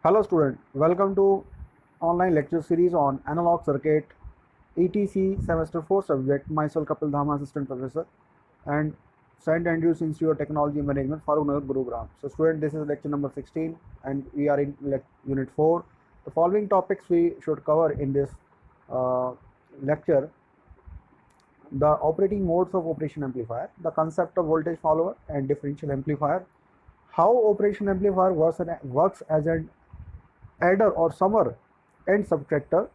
Hello student, welcome to online lecture series on analog circuit ETC semester 4 subject. Myself Kapil Dhama, assistant professor, and St. Andrews Institute of Technology Management, Farooq Nagar, Gurugram. So student, this is lecture number 16 and we are in unit 4. The following topics we should cover in this lecture: the operating modes of operation amplifier, the concept of voltage follower and differential amplifier, how operation amplifier works as an adder or summer and subtractor.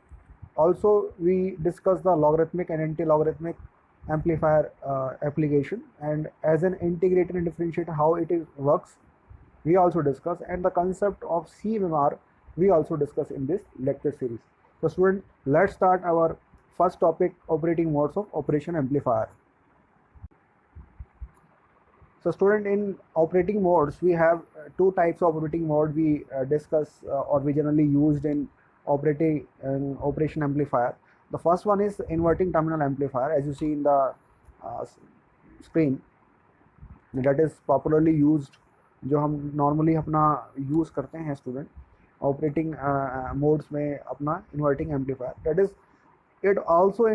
Also, we discuss the logarithmic and anti-logarithmic amplifier application, and as an integrator and differentiator how works we also discuss, and the concept of CMMR we also discuss in this lecture series. So student, let's start our first topic, operating modes of operation amplifier. So student, in operating modes we have two types of operating mode we discuss or we generally used in operation amplifier. The first one is inverting terminal amplifier, as you see in the screen, that is popularly used, जो हम normally अपना use करते हैं student operating modes में अपना inverting amplifier. That is it also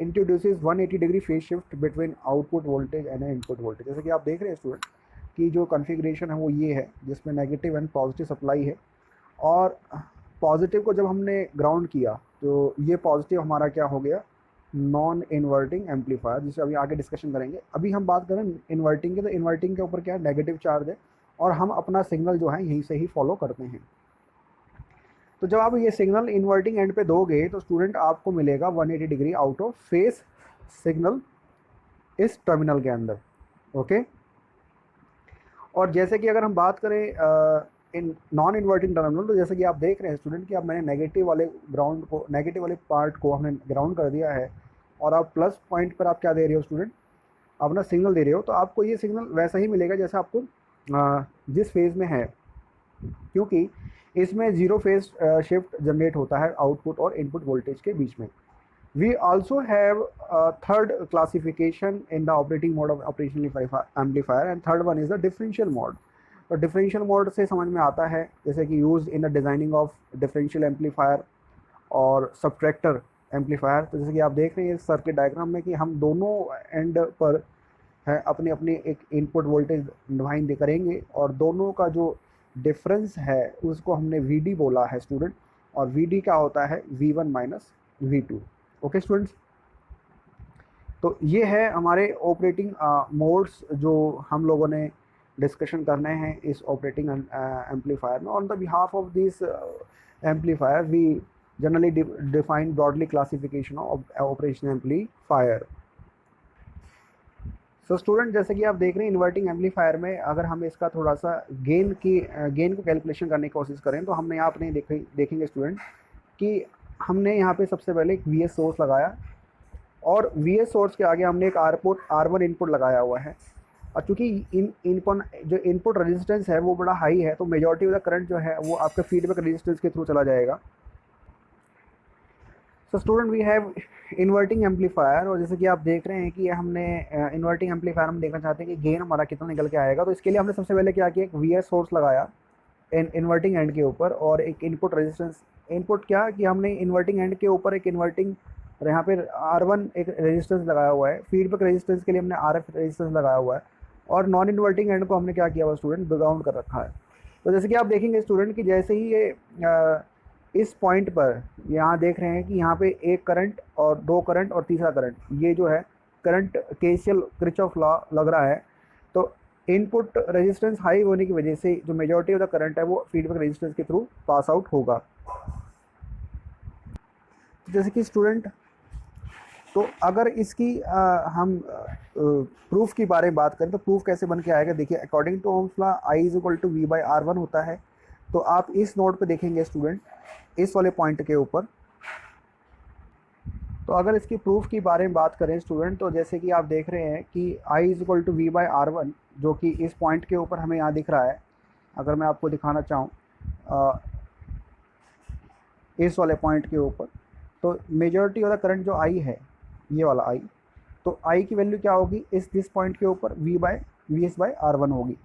introduces 180 degree phase shift between output voltage and input voltage. जैसे कि आप देख रहे हैं स्टूडेंट कि जो कॉन्फ़िगरेशन है वो ये है, जिसमें नेगेटिव एंड पॉजिटिव सप्लाई है, और पॉजिटिव को जब हमने ग्राउंड किया तो ये पॉजिटिव हमारा क्या हो गया, नॉन इन्वर्टिंग एम्पलीफायर, जिसे अभी आगे डिस्कशन करेंगे. अभी हम बात करें इन्वर्टिंग की, तो इन्वर्टिंग के ऊपर क्या है, नेगेटिव चार्ज है और हम अपना सिग्नल जो है यहीं से ही फॉलो करते हैं. तो जब आप ये सिग्नल इन्वर्टिंग एंड पे दोगे तो स्टूडेंट आपको मिलेगा 180 degree out of face signal इस टर्मिनल के अंदर. ओके. और जैसे कि अगर हम बात करें इन नॉन इन्वर्टिंग टर्मिनल, तो जैसे कि आप देख रहे हैं स्टूडेंट कि अब मैंने नेगेटिव वाले पार्ट को हमने ग्राउंड कर दिया है, और आप प्लस पॉइंट पर आप क्या दे रहे हो स्टूडेंट, अपना सिग्नल दे रहे हो. तो आपको ये सिग्नल वैसा ही मिलेगा जैसा आपको जिस फेज़ में है, क्योंकि इसमें जीरो फेज शिफ्ट जनरेट होता है आउटपुट और इनपुट वोल्टेज के बीच में. We also have third classification in the operating mode of operation amplifier, and third one is the differential mode. तो डिफरेंशियल मोड से समझ में आता है जैसे कि use in the designing of differential amplifier और सब्ट्रैक्टर एम्पलीफायर. तो जैसे कि आप देख रहे हैं सर्किट डायग्राम में कि हम दोनों एंड पर है अपनी अपनी एक इनपुट वोल्टेज डिफाइन करेंगे, और दोनों का जो डिफरेंस है उसको हमने वी बोला है स्टूडेंट, और वी क्या होता है, V1 minus V2. Okay students, तो ये है हमारे ऑपरेटिंग मोड्स जो हम लोगों ने डिस्कशन करने हैं इस ऑपरेटिंग एम्पलीफायर में. On the behalf of this amplifier we generally define broadly classification of operation amplifier. तो स्टूडेंट, जैसे कि आप देख रहे हैं इन्वर्टिंग एम्पलीफायर में अगर हम इसका थोड़ा सा गेन को कैलकुलेशन करने की कोशिश करें, तो हमने यहाँ अपने देखेंगे स्टूडेंट कि हमने यहाँ पे सबसे पहले एक VS सोर्स लगाया, और VS सोर्स के आगे हमने एक R1 इनपुट लगाया हुआ है. और चूँकि जो इनपुट रेजिस्टेंस है वो बड़ा हाई है, तो मेजॉरिटी ऑफ द करंट जो है वो आपके फीडबैक रेजिस्टेंस के थ्रू चला जाएगा. So student, we have inverting amplifier, और जैसे कि आप देख रहे हैं कि हमने इन्वर्टिंग एम्पलीफायर हम देखना चाहते हैं कि गेन हमारा कितना निकल के आएगा. तो इसके लिए हमने सबसे पहले क्या किया, एक VS सोर्स लगाया इन्वर्टिंग एंड के ऊपर, और एक इनपुट रेजिस्टेंस. इनपुट क्या कि हमने इन्वर्टिंग एंड के ऊपर एक इन्वर्टिंग, और यहाँ पर R1 एक रेजिस्टेंस लगाया हुआ है. फीडबैक रेजिस्टेंस के लिए हमने RF रेजिस्टेंस लगाया हुआ है, और नॉन इन्वर्टिंग एंड को हमने क्या किया हुआ स्टूडेंट, ग्राउंड कर रखा है. तो जैसे कि आप देखेंगे स्टूडेंट कि जैसे ही ये इस पॉइंट पर यहाँ देख रहे हैं कि यहाँ पे एक करंट और दो करंट और तीसरा करंट, ये जो है करंट KCL किरचॉफ लॉ लग रहा है. तो इनपुट रेजिस्टेंस हाई होने की वजह से जो मेजॉरिटी ऑफ द करंट है वो फीडबैक रेजिस्टेंस के थ्रू पास आउट होगा. तो जैसे कि स्टूडेंट, तो अगर इसकी हम प्रूफ की बारे में बात करें तो प्रूफ कैसे बन के आएगा, देखिए according to Ohm's law I is equal to V/R1 होता है. तो आप इस नोट पे देखेंगे स्टूडेंट, इस वाले पॉइंट के ऊपर. तो अगर इसकी प्रूफ की बारे में बात करें स्टूडेंट, तो जैसे कि आप देख रहे हैं कि I is equal to V/R1, जो कि इस पॉइंट के ऊपर हमें यहाँ दिख रहा है. अगर मैं आपको दिखाना चाहूँ इस वाले पॉइंट के ऊपर, तो मेजॉरिटी वाला करंट जो I है, ये वाला I, तो I की वैल्यू क्या होगी दिस पॉइंट के ऊपर VS/R1 होगी.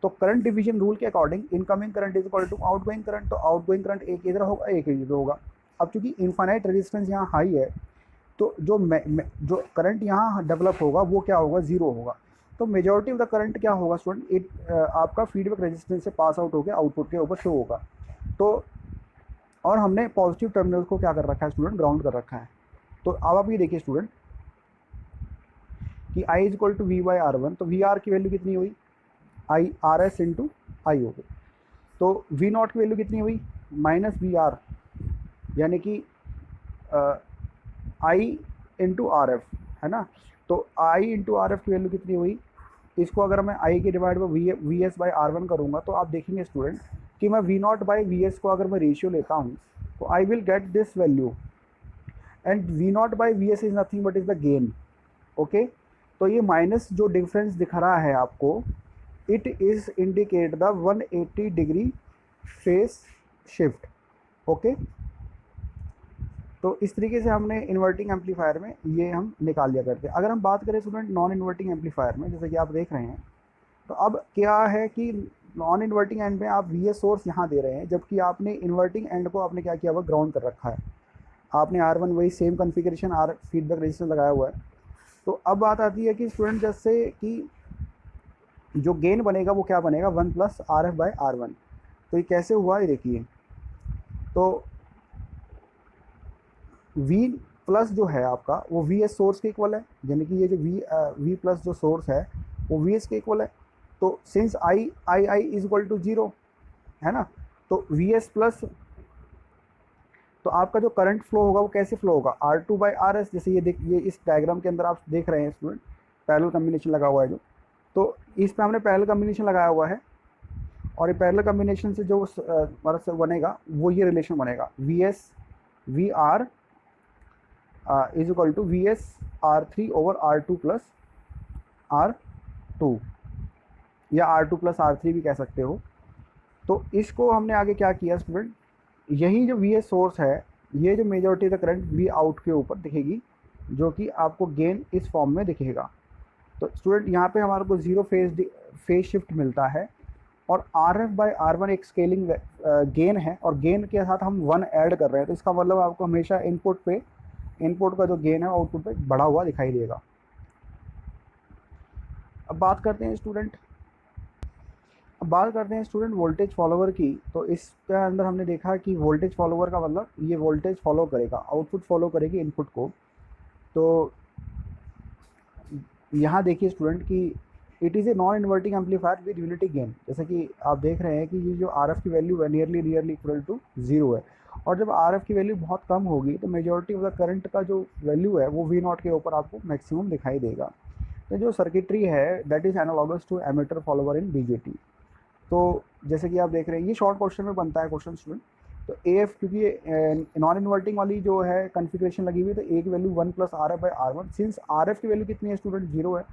तो करंट डिवीजन रूल के according incoming current is equal to outgoing current, तो आउटगोइंग करंट एक इधर होगा एक इधर होगा। अब चूंकि इनफाइनाइट रेजिस्टेंस यहाँ हाई है तो जो करंट यहाँ डेवलप होगा वो क्या होगा, जीरो होगा। तो मेजॉरिटी ऑफ द करंट क्या होगा स्टूडेंट, आपका फीडबैक रेजिस्टेंस से पास आउट होकर आउटपुट के ऊपर शो होगा। तो और हमने पॉजिटिव टर्मिनल को क्या कर रखा है स्टूडेंट, ग्राउंड कर रखा है। तो अब आप ये देखिए स्टूडेंट कि I is equal to V by R one, तो वी आर की वैल्यू कितनी हुई, I R S into I हो गई। तो वी नॉट की वैल्यू कितनी हुई, माइनस वी आर, यानी कि आई इंटू आर एफ, है ना। तो आई इंटू आर एफ की वैल्यू कितनी हुई, इसको अगर मैं आई के divide by we S by R one करूँगा तो आप देखेंगे स्टूडेंट कि मैं we naught by V S को अगर मैं रेशियो लेता हूँ तो I will get this value, and we naught by we S is nothing but is the gain. Okay, तो ये माइनस जो डिफरेंस दिख रहा है आपको, it is indicate the 180 degree phase shift. Okay, तो इस तरीके से हमने इन्वर्टिंग एम्पलीफायर में ये हम निकाल लिया करते हैं। अगर हम बात करें स्टूडेंट नॉन इन्वर्टिंग एम्पलीफायर में, जैसे कि आप देख रहे हैं, तो अब क्या है कि नॉन इन्वर्टिंग एंड में आप वी एस सोर्स यहाँ दे रहे हैं, जबकि आपने इन्वर्टिंग एंड को आपने क्या किया हुआ, ग्राउंड कर रखा है। आपने आर वन वही same configuration R feedback resistance लगाया हुआ है। तो अब बात आती है कि स्टूडेंट जैसे कि जो गेन बनेगा वो क्या बनेगा, 1 plus R F by R one. तो ये कैसे हुआ ये देखिए, तो V प्लस जो है आपका वो वी एस सोर्स के इक्वल है, यानी कि ये जो V प्लस जो सोर्स है वो वी एस के इक्वल है। तो since I is equal to zero, है ना, तो वी एस प्लस, तो आपका जो करंट फ्लो होगा वो कैसे फ्लो होगा, R two by R S. जैसे ये इस डायग्राम के अंदर आप देख रहे हैं स्टूडेंट, पैरेलल कम्बिनेशन लगा हुआ है जो, तो इस पे हमने पैरेलल कम्बिनेशन लगाया हुआ है, और ये पैरेलल कम्बिनेशन से जो हमारा से बनेगा वो ये रिलेशन बनेगा, V S V R is equal to V S R three over R two plus R two, या R two plus R three भी कह सकते हो। तो इसको हमने आगे क्या किया स्टूडेंट, यही जो वी एस सोर्स है, ये जो majority of the current V out के ऊपर दिखेगी, जो कि आपको गेन इस फॉर्म में दिखेगा। तो स्टूडेंट यहाँ पे हमारे को जीरो फेज शिफ्ट मिलता है, और R F by R one एक स्केलिंग गेन है, और गेन के साथ हम 1 ऐड कर रहे हैं। तो इसका मतलब आपको हमेशा इनपुट का जो गेन है आउटपुट पे बढ़ा हुआ दिखाई देगा। अब बात करते हैं स्टूडेंट वोल्टेज फॉलोवर की। तो इसके अंदर हमने देखा कि वोल्टेज फॉलोवर का मतलब ये वोल्टेज फॉलो करेगा, आउटपुट फॉलो करेगी इनपुट को। तो यहाँ देखिए स्टूडेंट कि it is a non inverting amplifier with unity gain. जैसे कि आप देख रहे हैं कि ये जो आर एफ की वैल्यू है नियरली इक्वल टू जीरो है, और जब आर एफ की वैल्यू बहुत कम होगी तो मेजॉरिटी ऑफ द करंट का जो वैल्यू है वो वी नॉट के ऊपर आपको मैक्सिमम दिखाई देगा। तो जो सर्किटरी है that is analogous to emitter follower in BJT. तो जैसे कि आप देख रहे हैं ये शॉर्ट क्वेश्चन में बनता है क्वेश्चन स्टूडेंट। तो ए एफ, क्योंकि नॉन इन्वर्टिंग वाली जो है कॉन्फ़िगरेशन लगी हुई है, तो ए की value 1 plus R F by R one. Since R F की वैल्यू कितनी है स्टूडेंट, जीरो है,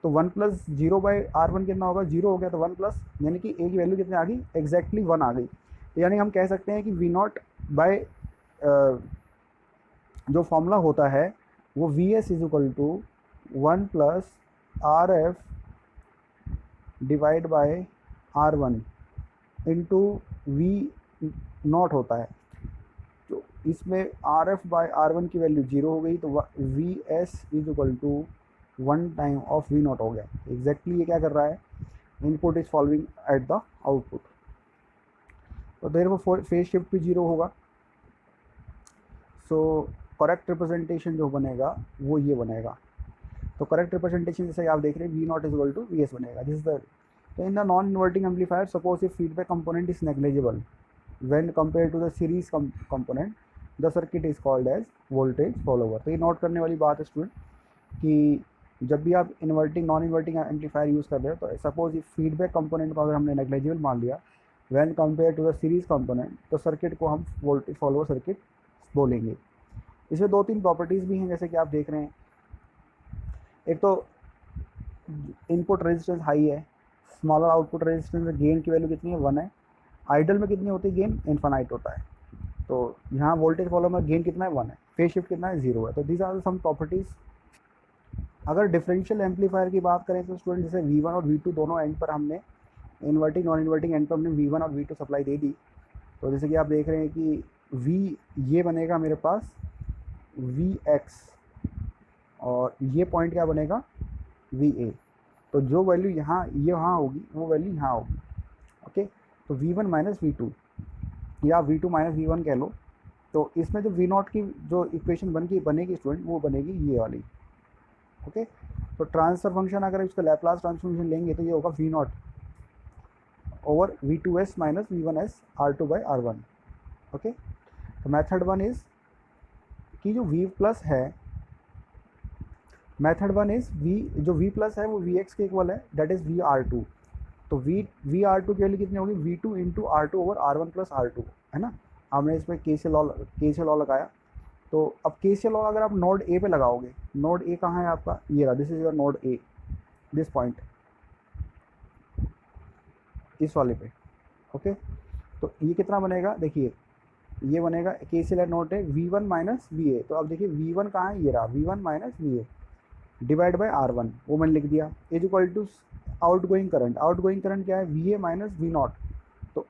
तो 1 plus zero by R one कितना होगा, जीरो हो गया, तो 1 प्लस, यानी कि ए की वैल्यू कितनी आ गई, एग्जैक्टली 1 आ गई। यानी हम कह सकते हैं कि वी नॉट बाई जो फॉर्मूला होता है वो V S is equal to 1 plus R F divide by R one into V naught होता है। तो इसमें R F by R one की वैल्यू जीरो हो गई, तो V S is equal to 1 time of V naught हो गया। एग्जैक्टली ये क्या कर रहा है, input is following at the output. तो देयर वो फेज शिफ्ट भी जीरो होगा। सो करेक्ट रिप्रेजेंटेशन जो बनेगा वो ये बनेगा। तो करेक्ट रिप्रेजेंटेशन जैसे आप देख रहे हैं V naught is equal to V S बनेगा, दिस इज द। तो in the non-inverting amplifier, suppose if feedback component is negligible when compared to the series component, the circuit is called as voltage follower। तो ये note करने वाली बात है student कि जब भी आप inverting non inverting amplifier use कर रहे हो, तो सपोज इफ फीडबैक कंपोनेंट को अगर हमने नेग्लिजिबल मान लिया when compare to the series component, तो सर्किट को हम वोल्टेज फॉलोअर सर्किट बोलेंगे। इसमें 2-3 प्रॉपर्टीज़ भी हैं, जैसे कि आप देख रहे हैं। एक तो इनपुट रेजिस्टेंस हाई है, स्मॉलर आउटपुट रेजिस्टेंस, गेन की वैल्यू कितनी है, 1 है। आइडल में कितनी होती है, गेन इन्फानाइट होता है। तो यहाँ वोल्टेज फॉलो में गेन कितना है, 1 है, फेज शिफ्ट कितना है, 0 है। तो दीज आर सम प्रॉपर्टीज़। अगर डिफरेंशियल एम्पलीफायर की बात करें तो स्टूडेंट जैसे V1 और V2 दोनों एंड पर हमने इन्वर्टिंग नॉन इन्वर्टिंग एंड पर हमने V1 और V2 सप्लाई दे दी। तो जैसे कि आप देख रहे हैं कि V ये बनेगा मेरे पास Vx और ये पॉइंट क्या बनेगा Va। तो जो वैल्यू यहाँ होगी वो वैल्यू यहाँ होगी। ओके, तो V1 माइनस V2 या V2 माइनस V1 कह लो। तो इसमें जो V0 की जो इक्वेशन बनेगी स्टूडेंट, वो बनेगी ये वाली। ओके, तो ट्रांसफर फंक्शन अगर इसका लैप्लास ट्रांसफॉर्मेशन लेंगे तो ये होगा V0 over V2s minus V1s R2 बाई R1। ओके, तो मेथड वन इज कि जो V प्लस है, मेथड वन इज जो V प्लस है वो Vx के इक्वल है, दैट इज VR2। तो VR2 की वैल्यू कितनी होगी, V2 into R2 over R1 plus R2, है ना। हमने इसमें KCL लॉ लगाया। तो अब KCL लॉ अगर आप नोड ए पे लगाओगे, नोड ए कहाँ है आपका, ये रहा, this is your node A, this point, इस वाले पे। ओके, तो ये कितना बनेगा, देखिए ये बनेगा KCL है node A V1 minus VA। तो अब देखिए V1 कहाँ है, ये रहा, V1 minus VA divide by R1, वो मैंने लिख दिया, is equal to outgoing current क्या है, VA माइनस V0। तो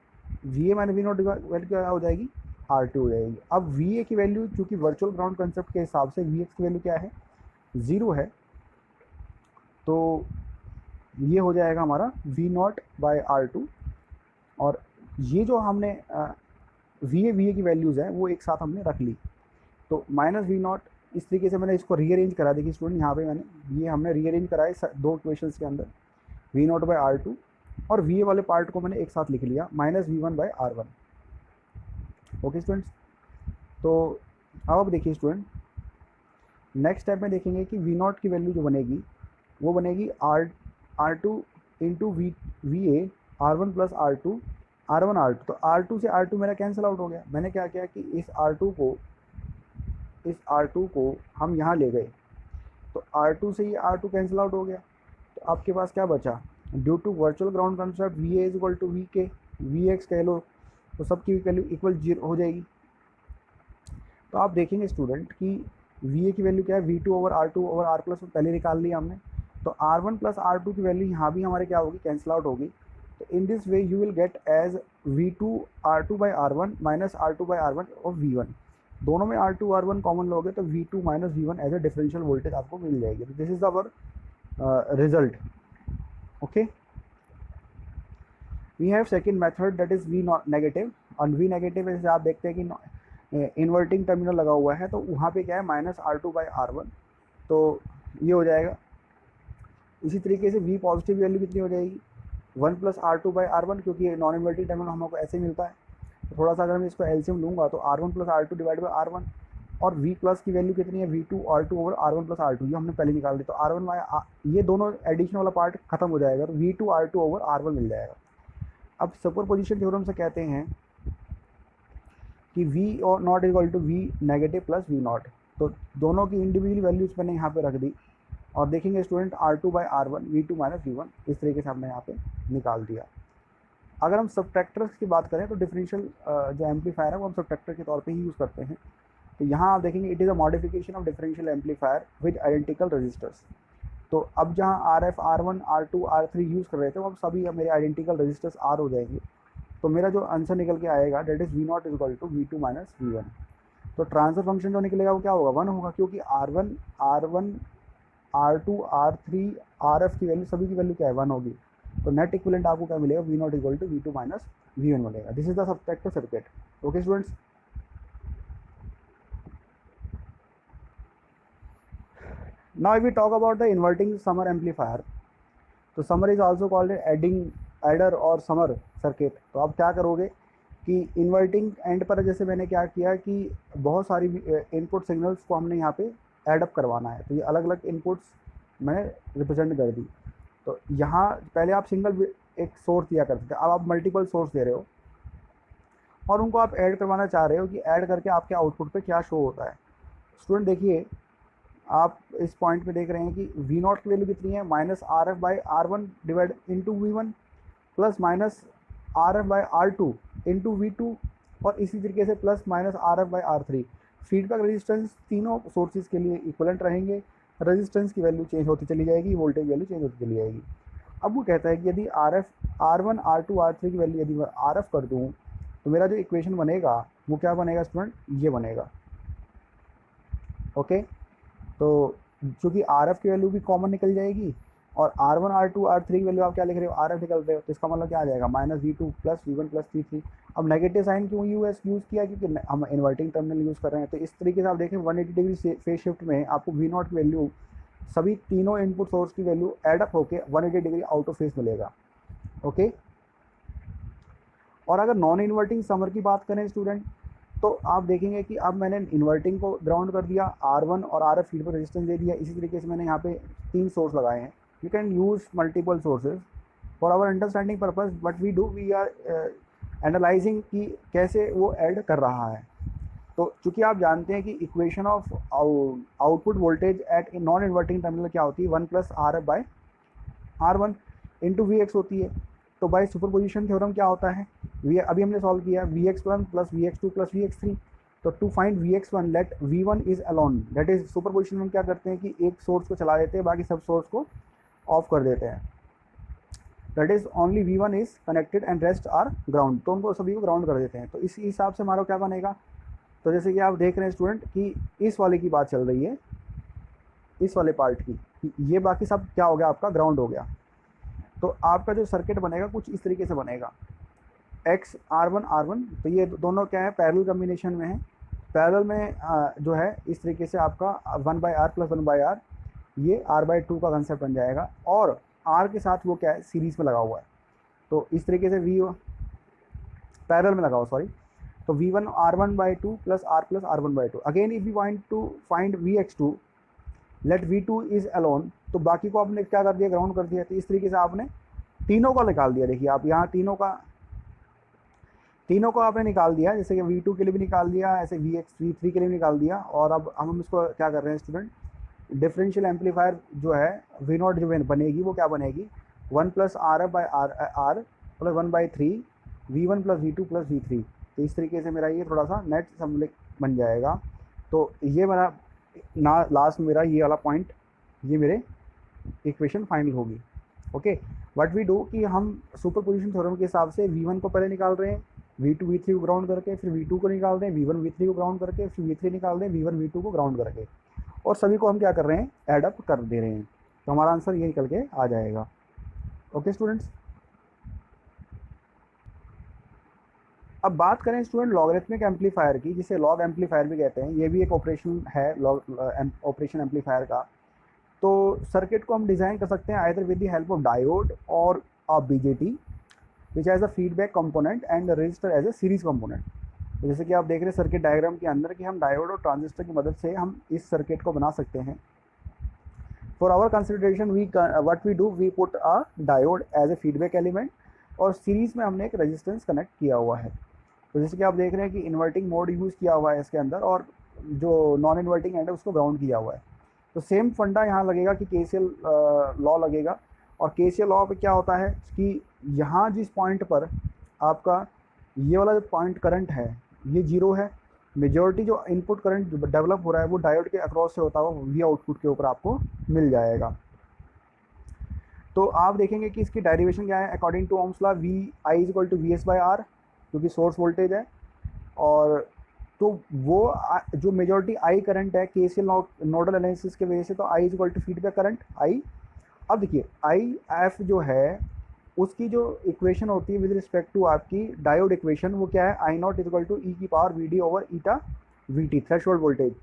VA माइनस V0 वैल्यू क्या हो जाएगी, R2 हो जाएगी। अब VA की वैल्यू चूँकि वर्चुअल ग्राउंड कंसेप्ट के हिसाब से Vx की वैल्यू क्या है, 0 है, तो ये हो जाएगा हमारा V0 बाई R2। और ये जो हमने VA की वैल्यूज़ हैं वो एक साथ हमने रख ली। तो माइनस V0, इस तरीके से मैंने इसको रीअरेंज करा। देखिए स्टूडेंट, यहाँ पे हमने रीअरेंज करा है दो इक्वेशंस के अंदर, V0 बाई R2 और VA वाले पार्ट को मैंने एक साथ लिख लिया, minus V1 by R1। Okay students, तो अब आप देखिए स्टूडेंट, नेक्स्ट स्टेप में देखेंगे कि V0 की वैल्यू जो बनेगी वो बनेगी R2 into VA R1 plus R2 R1 R2। तो R2 से R2 मेरा कैंसिल आउट हो गया। मैंने क्या किया कि इस R2 को हम यहाँ ले गए, तो R2 से ये R2 कैंसिल आउट हो गया। तो आपके पास क्या बचा, due to virtual ground concept VA is equal to VK, Vx कह लो, तो सबकी वैल्यू इक्वल 0 हो जाएगी। तो आप देखेंगे स्टूडेंट कि VA की वैल्यू क्या है, V2 over R2 over R plus पहले निकाल लिया हमने। तो R1 प्लस R2 की वैल्यू यहाँ भी हमारे क्या होगी, कैंसिल आउट होगी। तो in this way you will get as V2 R2 बाई R1 माइनस R2 बाई R1 और V1। दोनों में R2 R1 कॉमन लोगे तो V2 minus V1 as a differential voltage आपको मिल जाएगी। तो this is our result. Okay, we have second method that is V negative. और V नेगेटिव जैसे आप देखते हैं कि इन्वर्टिंग टर्मिनल लगा हुआ है, तो वहाँ पे क्या है, माइनस R2 बाई R1। तो ये हो जाएगा। इसी तरीके से V पॉजिटिव वैल्यू कितनी हो जाएगी, 1 प्लस R2 बाई R1, क्योंकि नॉन इन्वर्टिंग टर्मिनल हमको ऐसे मिलता है। तो थोड़ा सा अगर मैं इसको एलसीएम लूँगा तो R1 plus R2 divide by R1। और V प्लस की वैल्यू कितनी है, V2 R2 over R1 plus R2, ये हमने पहले निकाल दी। तो R1 बाई ये दोनों एडिशन वाला पार्ट खत्म हो जाएगा, तो V2 R2 ओवर R1 मिल जाएगा। अब सुपरपोजिशन थ्योरम से कहते हैं कि V और naught equal to V negative plus V0। तो दोनों की इंडिविजुअल वैल्यूज मैंने यहाँ पे रख दी। और देखेंगे स्टूडेंट R2 बाई R1 V2 माइनस V1, इस तरीके से हमने यहाँ पे निकाल दिया। अगर हम सबट्रैक्टर्स की बात करें तो डिफरेंशियल जो एम्पलीफायर है वो हम सबट्रैक्टर के तौर पे ही यूज़ करते हैं। तो यहाँ आप देखेंगे it is a modification of differential amplifier with identical resistors. तो अब जहाँ RF R1 R2 R3 use कर रहे थे वो अब सभी मेरे आइडेंटिकल रजिस्टर्स R हो जाएंगे। तो मेरा जो आंसर निकल के आएगा that is V0 is equal to V2 minus V1। तो ट्रांसफर फंक्शन जो निकलेगा वो क्या होगा, 1 होगा, क्योंकि R1 R2 R3 RF की वैल्यू, सभी की वैल्यू क्या है, 1 होगी। तो नेट इक्विवेलेंट आपको क्या मिलेगा, V0 equal to V2 minus V1 मिलेगा। This is the subtractor circuit. Okay students, now we talk about the inverting summer amplifier. तो summer is also called adder और समर सर्किट। तो आप क्या करोगे कि इन्वर्टिंग एंड पर जैसे मैंने क्या किया कि बहुत सारी इनपुट सिग्नल्स को हमने यहाँ पे एडअप करवाना है। तो ये अलग अलग इनपुट्स मैंने रिप्रेजेंट कर दी। तो यहाँ पहले आप सिंगल एक सोर्स दिया करते थे, अब आप मल्टीपल सोर्स दे रहे हो और उनको आप ऐड करवाना चाह रहे हो कि ऐड करके आपके आउटपुट पे क्या शो होता है। स्टूडेंट देखिए, आप इस पॉइंट पे देख रहे हैं कि V0 की वैल्यू कितनी है, minus RF by R1 divide into V1 plus minus RF by R2 into V2 और इसी तरीके से plus minus RF by R3। Feedback resistance तीनों सोर्सेज के लिए इक्वलेंट रहेंगे। रेजिस्टेंस की वैल्यू चेंज होती चली जाएगी, वोल्टेज वैल्यू चेंज होती चली जाएगी। अब वो कहता है कि यदि R1 R2 R3 की वैल्यू यदि मैं RF कर दूँ तो मेरा जो इक्वेशन बनेगा वो क्या बनेगा स्टूडेंट, ये बनेगा। ओके, तो चूँकि RF की वैल्यू भी कॉमन निकल जाएगी और R1 R2 R3 की वैल्यू आप क्या लिख रहे हो, RF निकल रहे हो, तो इसका मतलब क्या आ जाएगा -V2 + V1 + V3। अब नेगेटिव साइन क्यों यूज़ किया, क्योंकि हम इन्वर्टिंग टर्मिनल यूज़ कर रहे हैं। तो इस तरीके से आप देखें 180 डिग्री फेज शिफ्ट में आपको V0 की वैल्यू, सभी तीनों इनपुट सोर्स की वैल्यू एडअप होकर 180 डिग्री आउट ऑफ फेस मिलेगा। ओके, और अगर नॉन इन्वर्टिंग समर की बात करें स्टूडेंट, तो आप देखेंगे कि अब मैंने इन्वर्टिंग को ग्राउंड कर दिया, R1 और RF फीडबैक रेजिस्टेंस दे दिया। इसी तरीके से मैंने यहाँ पे 3 सोर्स लगाए हैं। You can use multiple sources for our understanding purpose, but we are analysing कि कैसे वो ऐड कर रहा है। तो चूँकि आप जानते हैं कि equation of output voltage at non inverting terminal क्या होती है, 1 + RF/R1 इंटू Vx होती है। तो बाय सुपरपोजिशन थ्योरम क्या होता है, अभी हमने सॉल्व किया Vx1 + Vx2 + Vx3। तो to find Vx1 let V1 is alone, that is superposition में क्या करते हैं कि एक सोर्स को चला देते हैं, बाकी सब सोर्स को ऑफ कर देते हैं। That is only V1 is connected and rest are ground, तो उनको सभी को ग्राउंड कर देते हैं। तो इस हिसाब से हमारा क्या बनेगा, तो जैसे कि आप देख रहे हैं स्टूडेंट कि इस वाले की बात चल रही है, इस वाले पार्ट की, ये बाकी सब क्या हो गया, आपका ग्राउंड हो गया। तो आपका जो सर्किट बनेगा कुछ इस तरीके से बनेगा, X R1 R1, तो ये दोनों क्या है, पैरेलल कम्बिनेशन में है। पैरेलल में जो है इस तरीके से आपका 1/R + 1/R, ये R/2 का कंसेप्ट बन जाएगा, और R के साथ वो क्या है, सीरीज़ में लगा हुआ है। तो इस तरीके से पैरेलल में लगा हुआ, सॉरी। तो V1 R1/2 + R + R1/2। Again if you want to find Vx2 let V2 is alone, तो बाकी को आपने क्या कर दिया, ग्राउंड कर दिया। तो इस तरीके से आपने तीनों को निकाल दिया। देखिए आप यहाँ तीनों को आपने निकाल दिया, जैसे कि V2 के लिए भी निकाल दिया, ऐसे V3 के लिए भी निकाल दिया। और अब हम इसको क्या कर रहे हैं स्टूडेंट, डिफरेंशियल एम्पलीफायर जो है V0 जो बनेगी वो क्या बनेगी, 1 + RF/R + 1/3 V1 + V2 + V3। तो इस तरीके से मेरा ये थोड़ा सा नेट सम्मिलित बन जाएगा। तो ये मेरा लास्ट में मेरा ये वाला पॉइंट, ये मेरे इक्वेशन फाइनल होगी। ओके, व्हाट वी डू कि हम सुपरपोजिशन थ्योरम के हिसाब से V1 को पहले निकाल रहे हैं, V2 V3 को ग्राउंड करके, फिर V2 को निकाल रहे हैं, V1 V3 को ग्राउंड करके, फिर V3 निकाल रहे हैं, V1 V2 को ग्राउंड करके, और सभी को हम क्या कर रहे हैं, ऐड अप कर दे रहे हैं। तो हमारा आंसर ये निकल के आ जाएगा। ओके स्टूडेंट्स, अब बात करें स्टूडेंट लॉगरिथमिक एम्पलीफायर की, जिसे लॉग एम्पलीफायर भी कहते हैं। ये भी एक ऑपरेशन है ऑपरेशन एम्पलीफायर का। तो सर्किट को हम डिज़ाइन कर सकते हैं either with the help of diode or a BJT which has a feedback component and resistor as a series component. तो जैसे कि आप देख रहे हैं सर्किट डायग्राम के अंदर कि हम डायोड और ट्रांजिस्टर की मदद से हम इस सर्किट को बना सकते हैं। For our consideration what we do, we put a diode as a feedback element, और सीरीज़ में हमने एक रेजिस्टेंस कनेक्ट किया हुआ है। तो जैसे कि आप देख रहे हैं कि इन्वर्टिंग मोड यूज़ किया हुआ है इसके अंदर, और जो नॉन इन्वर्टिंग एंड है उसको ग्राउंड किया हुआ है। तो सेम फंडा यहाँ लगेगा कि KCL लॉ लगेगा। और KCL लॉ पे क्या होता है कि यहाँ जिस पॉइंट पर आपका ये वाला जो पॉइंट करंट है ये 0 है, मेजॉरिटी जो इनपुट करंट डेवलप हो रहा है वो डायोड के अक्रॉस से होता हुआ V आउटपुट के ऊपर आपको मिल जाएगा। तो आप देखेंगे कि इसकी डेरिवेशन क्या है, according to Ohm's law VI = VS/R, क्योंकि सोर्स वोल्टेज है। और तो वो जो मेजॉरिटी I करंट है KCL नोडल एनालिसिस के वजह से, तो I = फीडबैक करंट I। अब देखिए IF जो है उसकी जो इक्वेशन होती है विद रिस्पेक्ट टू आपकी डायोड इक्वेशन, वो क्या है, I0 = e⁻VD/VT थ्रेशोल्ड वोल्टेज।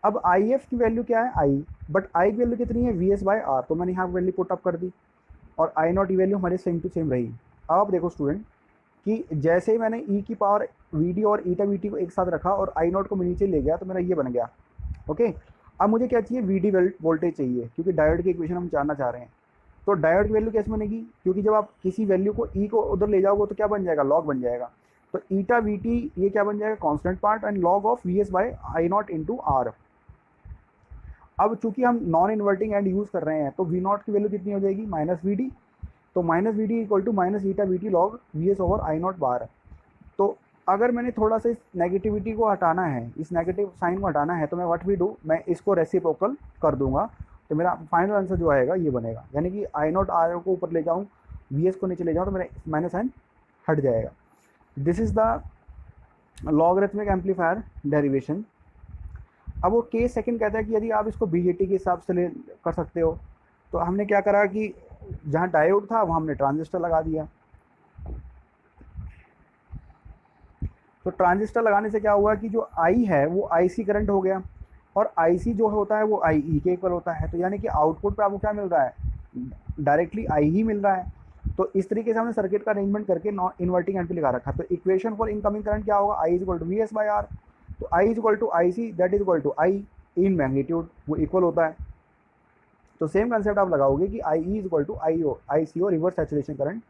अब IF की वैल्यू क्या है I, बट I की वैल्यू कितनी है VS/R, तो मैंने यहाँ वैल्यू पुट अप कर दी, और I0 की वैल्यू हमारे सेम टू सेम रही। अब आप देखो स्टूडेंट कि जैसे ही मैंने e⁻VD और η/VT को एक साथ रखा और I0 को मैं नीचे ले गया, तो मेरा ये बन गया। ओके, अब मुझे क्या चाहिए, VD वोल्टेज चाहिए, क्योंकि डायोड की इक्वेशन हम जानना चाह रहे हैं। तो डायोड की वैल्यू कैसे बनेगी, क्योंकि जब आप किसी वैल्यू को E को उधर ले जाओगे तो क्या बन जाएगा, लॉग बन जाएगा। तो η/VT ये क्या बन जाएगा, constant part, and log of VS/I0 × R। अब चूंकि हम नॉन इन्वर्टिंग एंड यूज़ कर रहे हैं, तो V0 की वैल्यू कितनी हो जाएगी, -VD। तो -VD = -η/VT log VS/I0 बार। तो अगर मैंने थोड़ा सा इस नेगेटिविटी को हटाना है, इस नेगेटिव साइन को हटाना है, तो मैं व्हाट वी डू, मैं इसको रेसिप्रोकल कर दूंगा, तो मेरा फाइनल आंसर जो आएगा ये बनेगा, यानी कि आई नॉट आर को ऊपर ले जाऊँ, वी एस को नीचे ले जाऊँ तो मेरा माइनस साइन हट जाएगा। This is the logarithmic amplifier derivation. अब वो केस सेकंड कहता है कि यदि आप इसको बीजेटी के हिसाब से ले कर सकते हो, तो हमने क्या करा कि जहाँ डायोड था वहाँ हमने ट्रांजिस्टर लगा दिया। तो ट्रांजिस्टर लगाने से क्या हुआ कि जो आई है वो आईसी करंट हो गया, और आईसी जो होता है वो आईई के इक्वल होता है। तो यानी कि आउटपुट पे आपको क्या मिल रहा है, डायरेक्टली आई ही मिल रहा है। तो इस तरीके से हमने सर्किट का अरेंजमेंट करके नॉन इन्वर्टिंग एंड पे लगा रखा। तो इक्वेशन फॉर इनकमिंग करंट क्या होगा, I is equal to V S by R. तो I is equal to I C, that is equal to I in magnitude, वो इक्वल होता है। तो सेम कंसेप्ट आप लगाओगे कि I E is equal to I O, I C O reverse saturation current,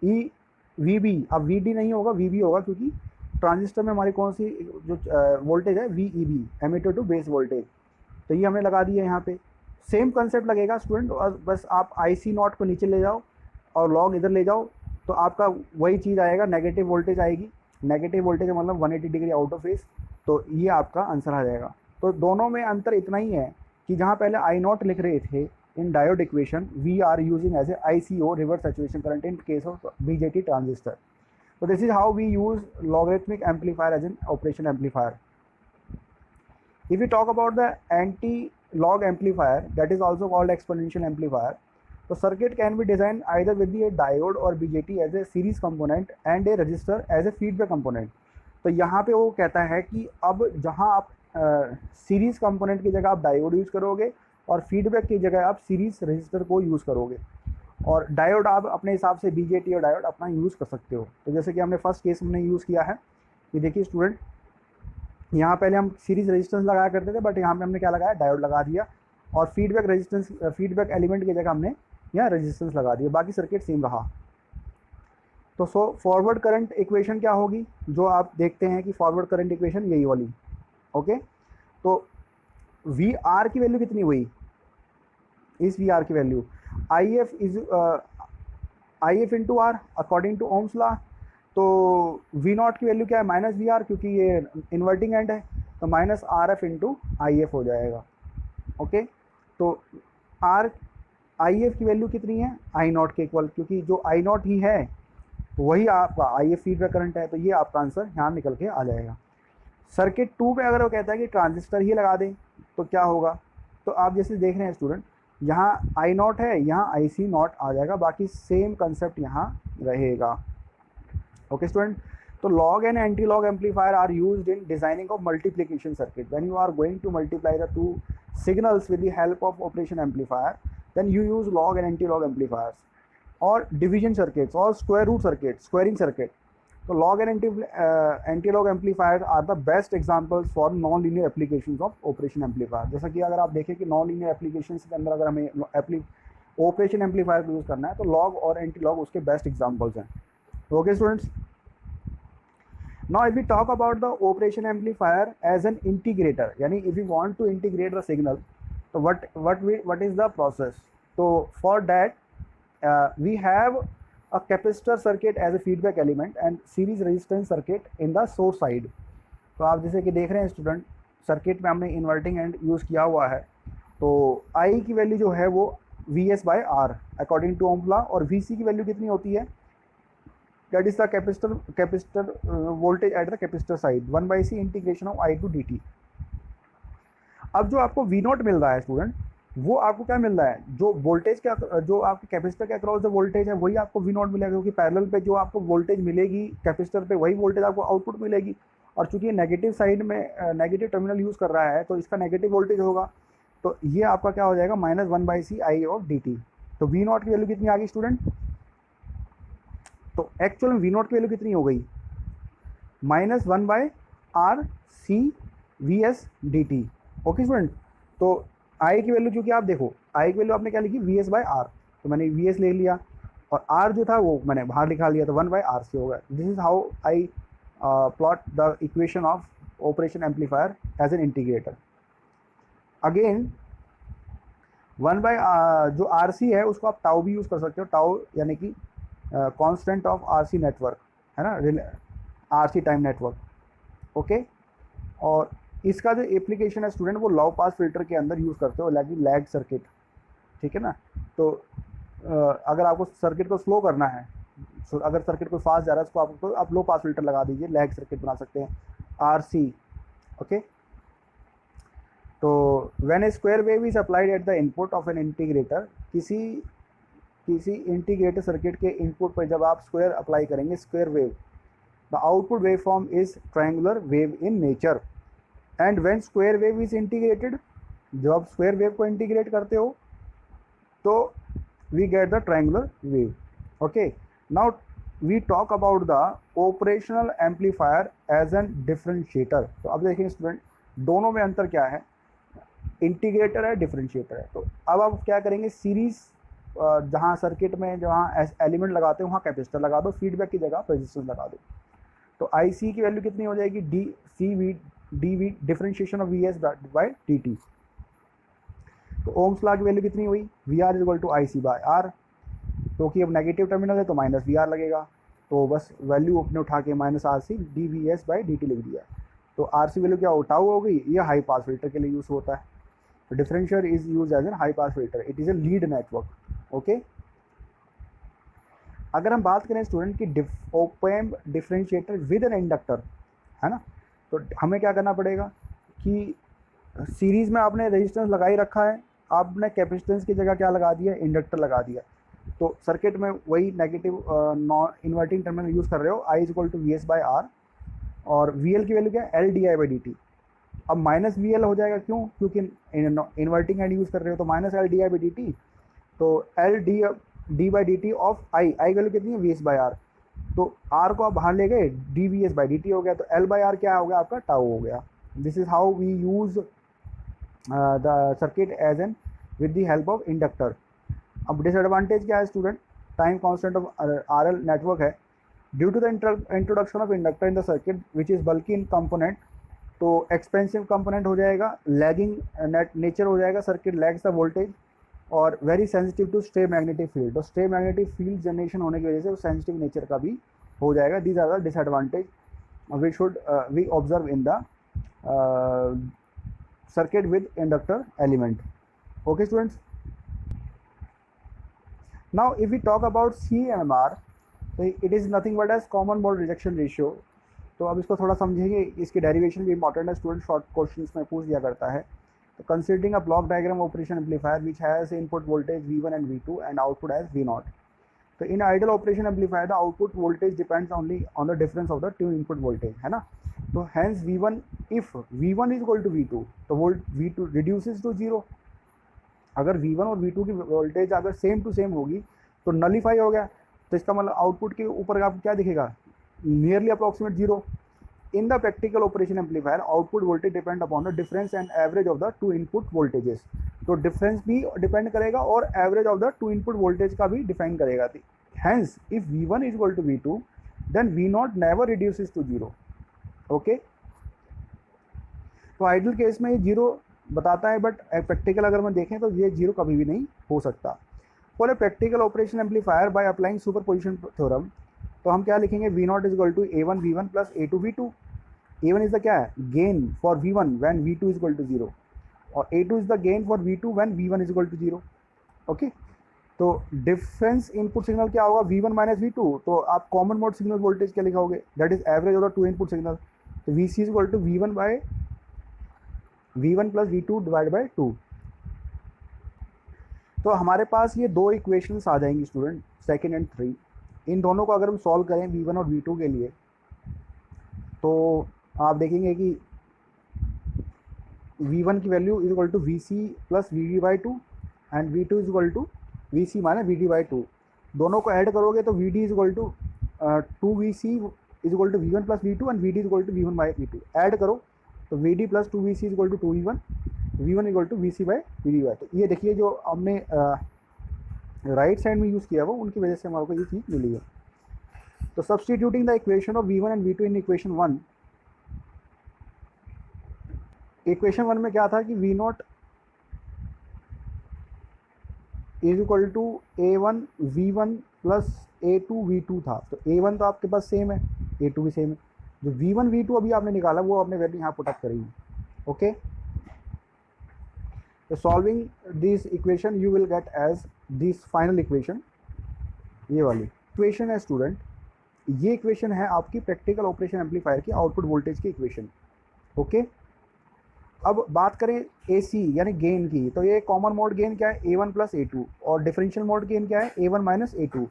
E V B, अब V D नहीं होगा वी बी होगा, क्योंकि ट्रांजिस्टर में हमारी कौन सी जो वोल्टेज है V E B, emitter to base voltage. तो ये हमने लगा दिया यहाँ पे। सेम कंसेप्ट लगेगा स्टूडेंट, और बस आप आई सी नॉट को नीचे ले जाओ और लॉग इधर ले जाओ, तो आपका वही चीज़ आएगा, नेगेटिव वोल्टेज आएगी। नेगेटिव वोल्टेज मतलब 180 डिग्री आउट ऑफ फेस। तो ये आपका आंसर आ जाएगा। तो दोनों में अंतर इतना ही है कि जहाँ पहले आई नॉट लिख रहे थे in diode equation, we are using as a I C O reverse saturation current in case of BJT transistor. So this is how we use logarithmic amplifier as an operation amplifier. If we talk about the anti-log amplifier, that is also called exponential amplifier, the circuit can be designed either with the diode or BJT as a series component and a resistor as a feedback component. तो यहाँ पे वो कहता है कि अब जहाँ आप सीरीज कंपोनेंट की जगह आप डायोड यूज़ करोगे और फीडबैक की जगह आप सीरीज रजिस्टर को यूज़ करोगे, और डायोड आप अपने हिसाब से बीजेटी और डायोड अपना यूज़ कर सकते हो। तो जैसे कि हमने फर्स्ट केस में यूज़ किया है, ये देखिए स्टूडेंट, यहाँ पहले हम सीरीज रेजिस्टेंस लगाया करते थे, बट यहाँ पे हमने क्या लगाया, डायोड लगा दिया, और फीडबैक रेजिस्टेंस, फीडबैक एलिमेंट की जगह हमने यहाँ रेजिस्टेंस लगा दिया, बाकी सर्किट सेम रहा। तो फॉरवर्ड करंट इक्वेशन क्या होगी, जो आप देखते हैं कि फॉरवर्ड करंट इक्वेशन यही वाली, ओके। तो वी आर की वैल्यू कितनी हुई, इस वी आर की value I F is I F into R according to Ohm's law. तो वी नॉट की वैल्यू क्या है, माइनस वी आर, क्योंकि ये इन्वर्टिंग एंड है, तो minus R F into I F हो जाएगा, ओके। तो आर आई एफ की वैल्यू कितनी है, आई नॉट के इक्वल, क्योंकि जो आई नॉट ही है वही आपका आई एफ फीडबैक करंट है। तो ये आपका आंसर यहाँ निकल के आ जाएगा। सर्किट 2 पे अगर वो कहता है कि ट्रांजिस्टर ही लगा दें तो क्या होगा, तो आप जैसे देख रहे हैं स्टूडेंट, यहाँ आई नॉट है, यहाँ आई सी नॉट आ जाएगा, बाकी सेम कंसेप्ट यहाँ रहेगा, ओके स्टूडेंट। तो log and anti log amplifier are used in designing of multiplication circuit. When you are going to multiply the two signals with the help of operation amplifier, then you use log and anti log amplifiers. और division circuits और square root circuit, squaring circuit, तो log and anti log amplifier are the best examples for non linear applications of operation amplifier. जैसा कि अगर आप देखें कि non linear applications के अंदर अगर हमें ऑपरेशन एम्पलीफायर को यूज़ करना है, तो लॉग और एंटी लॉग उसके बेस्ट एग्जांपल्स हैं, okay students. Now if we talk about the operation amplifier as an integrator, यानी if you want to integrate the signal, तो व्हाट इज द प्रोसेस। तो for that we have a capacitor circuit as a feedback element and series resistance circuit in the source side। तो आप जैसे कि देख रहे हैं स्टूडेंट, सर्किट में हमने इन्वर्टिंग एंड यूज़ किया हुआ है। तो I की वैल्यू जो है वो VS by R according to Ohm law, और VC की वैल्यू कितनी होती है, that is the capacitor voltage at the capacitor side, 1/c integration of I to dt। अब जो आपको V नॉट मिल रहा है स्टूडेंट, वो आपको क्या मिल रहा है, जो वोल्टेज क्या, जो आपके कैपेसिटर के अक्रॉस जो वोल्टेज है वही आपको वी नॉट मिलेगा, क्योंकि पैरेलल पे जो आपको वोल्टेज मिलेगी कैपेसिटर पे वही वोल्टेज आपको आउटपुट मिलेगी। और चूंकि ये नेगेटिव साइड में नेगेटिव टर्मिनल यूज़ कर रहा है, तो इसका नेगेटिव वोल्टेज होगा, तो ये आपका क्या हो जाएगा, -1/c I ऑफ dt। तो वी नॉट की वैल्यू कितनी आ गई स्टूडेंट, तो एक्चुअल में वी नॉट की वैल्यू कितनी हो गई, -1/RC VS dt, okay student. तो आई की वैल्यू, क्योंकि आप देखो आई की वैल्यू आपने क्या लिखी, VS बाई आर, तो मैंने VS ले लिया, और R जो था वो मैंने बाहर लिखा लिया, तो 1/RC हो गया। This is how I plot the equation of operation amplifier as an integrator. Again 1/ जो RC है उसको आप टाउ भी यूज़ कर सकते हो, टाउ यानी कि कांस्टेंट ऑफ RC नेटवर्क है ना, RC टाइम नेटवर्क, ओके। और इसका जो एप्लीकेशन है स्टूडेंट, वो लो पास फिल्टर के अंदर यूज़ करते हो, लैग सर्किट, ठीक है ना। तो अगर आपको सर्किट को स्लो करना है, अगर सर्किट को फास्ट जा रहा है उसको आपको आप लो पास फिल्टर लगा दीजिए, लैग सर्किट बना सकते हैं, RC। ओके, तो when a square wave is applied at the input of an integrator, किसी किसी इंटीग्रेटर सर्किट के इनपुट पर जब आप स्क्वायर अप्लाई करेंगे, square wave, the output wave form is triangular wave in nature. And when square wave is integrated, जब आप square wave को इंटीग्रेट करते हो तो we get the triangular wave. Okay, now we talk about the operational amplifier as N differentiator. तो अब देखेंगे student, दोनों में अंतर क्या है, इंटीग्रेटर है, डिफरेंशिएटर है। तो अब आप क्या करेंगे, सीरीज जहाँ सर्किट में जहाँ एलिमेंट लगाते हो वहाँ कैपेसिटर लगा दो, फीडबैक की जगह रेजिस्टेंस लगा दो। तो IC की वैल्यू कितनी हो जाएगी, DV differentiation of VS by DT। तो ओम्स लॉ की वैल्यू कितनी हुई, VR is equal to IC by R। तो कि अब नेगेटिव टर्मिनल है तो माइनस VR लगेगा, तो बस वैल्यू अपने उठा के minus RC dVS by DT लिख दिया। तो RC वैल्यू क्या टाउ हो गई, ये हाई पास फिल्टर के लिए यूज होता है। Differentiator is use as an high pass filter, it is a lead network. Okay, अगर हम बात करें स्टूडेंट की opamp differentiator with an inductor, है ना, तो हमें क्या करना पड़ेगा कि सीरीज में आपने रेजिस्टेंस लगा ही रखा है, आपने कैपेसिटेंस की जगह क्या लगा दिया, इंडक्टर लगा दिया। तो सर्किट में वही negative non inverting terminal use कर रहे हो, I is equal to VS by R, और VL की वैल्यू क्या है, LDI बाई DT। अब माइनस VL हो जाएगा, क्यों, क्योंकि इन्वर्टिंग एंड यूज़ कर रहे हो, तो माइनस LDI बाई DT। तो LD by DT of I value कितनी है, VS बाय R। तो R को आप बाहर ले गए, DVS बाई DT हो गया, तो L बाई R क्या हो गया, आपका टाउ हो गया। This is how we use the circuit as an with the help of inductor. अब डिसएडवांटेज क्या है student, time constant of RL network है, due to the introduction of inductor in the circuit which is bulky in component, तो expensive component हो जाएगा, lagging nature हो जाएगा, circuit lags the voltage, और very sensitive to stray magnetic field. तो stray magnetic field generation होने की वजह से वो सेंसिटिव नेचर का भी हो जाएगा। These are the disadvantage we should we observe in the circuit with inductor element. Okay students, now if we talk about CMR, तो it is nothing but as common mode rejection ratio। तो अब इसको थोड़ा समझेंगे, इसकी derivation भी important है, student short questions में पूछ दिया करता है। तो considering a block diagram operation amplifier which has input voltage V1 and V2 and output as V0। तो in ideal operation amplifier the output voltage depends only on the difference of the two input voltage, है ना। तो hence V1, if V1 is equal to V2 तो V2 reduces to zero. अगर V1 और V2 की voltage अगर same to same होगी तो नलीफाई हो गया, तो इसका मतलब आउटपुट के ऊपर आपको क्या दिखेगा, nearly approximate zero. In the practical operation amplifier output voltage depend upon the difference and average of the two input voltages. तो डिफरेंस भी डिपेंड करेगा और average of the two input voltage का भी डिफाइन करेगा। Hence if V1 is equal to V2 then V0 never reduces to zero. Okay, तो ideal case में ये जीरो बताता है, बट प्रैक्टिकल अगर मैं देखें तो ये जीरो कभी भी नहीं हो सकता। For a practical operation amplifier by applying superposition theorem, तो हम क्या लिखेंगे, V0 is equal to A1 V1 plus A2 V2। A1 is the क्या है, gain for V1 when V2 is equal to zero, और A2 is the gain for V2 when V1 is equal to zero. Okay, तो difference input signal क्या होगा, V1 minus V2। तो आप common mode signal voltage क्या लिखाओगे, that is average of the two input signal. तो VC is equal to V1 plus V2 divide by 2। तो हमारे पास ये दो इक्वेशंस आ जाएंगी स्टूडेंट, सेकेंड एंड थ्री। इन दोनों को अगर हम सॉल्व करें V1 और V2 के लिए, तो आप देखेंगे कि V1 की value is equal to VC plus VD by 2 and V2 is equal to VC minus VD by 2। दोनों को ऐड करोगे तो VD is equal to 2VC is equal to V1 plus V2 and VD is equal to V1 by V2। Add करो तो VD plus 2VC is equal to 2V1, V1 equal to VC by VD by. तो ये देखिए जो हमने right side में use किया वो, उनकी वजह से हमारे को ये चीज़ मिली है। तो substituting the equation of V1 and V2 in equation 1, equation 1 में क्या था कि V0 is equal to A1 V1 plus A2 V2 था। तो A1 तो आपके पास सेम है, A2 भी सेम है। जो V1 V2 अभी आपने निकाला वो आपने वैल्यू यहाँ पुटअप करी है। ओके, तो solving this equation you will get as this final equation, ये वाली इक्वेशन है स्टूडेंट, ये इक्वेशन है आपकी प्रैक्टिकल ऑपरेशन एम्पलीफायर की आउटपुट वोल्टेज की इक्वेशन। ओके, अब बात करें AC यानी गेन की, तो ये कॉमन मोड गेन क्या है, A1 प्लस A2, और डिफरेंशियल मोड गेन क्या है, A1 माइनस A2।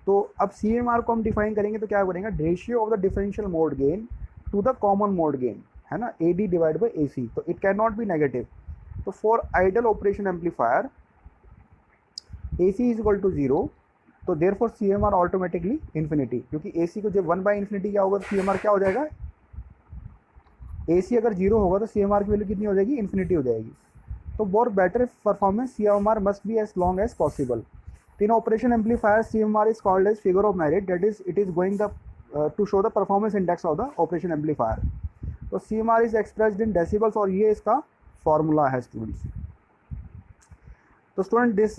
तो अब CMR को हम डिफाइन करेंगे तो क्या बनेगा, ratio of the differential mode gain to the common mode gain, है ना, AD डिवाइड बाई AC, तो it can not be negative. तो for ideal operation amplifier AC is equal to 0, तो therefore CMR automatically infinity, क्योंकि AC को जब 1 by infinity क्या होगा, तो CMR क्या हो जाएगा, AC अगर 0 होगा तो CMR की वैल्यू कितनी हो जाएगी, इन्फिनिटी हो जाएगी। तो for better performance CMR must be as long as possible. In operation amplifier, CMR is called as figure of merit, that is it is going the to show the performance index of the operation amplifier. तो CMR is expressed in decibels और ये इसका formula है students. तो student this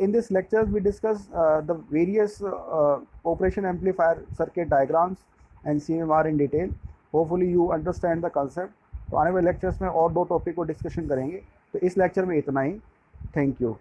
in this lecture we discuss the various operation amplifier circuit diagrams and CMR in detail. Hopefully you understand the concept. तो आने वाले lectures में और 2 टॉपिक को डिस्कशन करेंगे, तो इस लेक्चर में इतना ही। Thank you.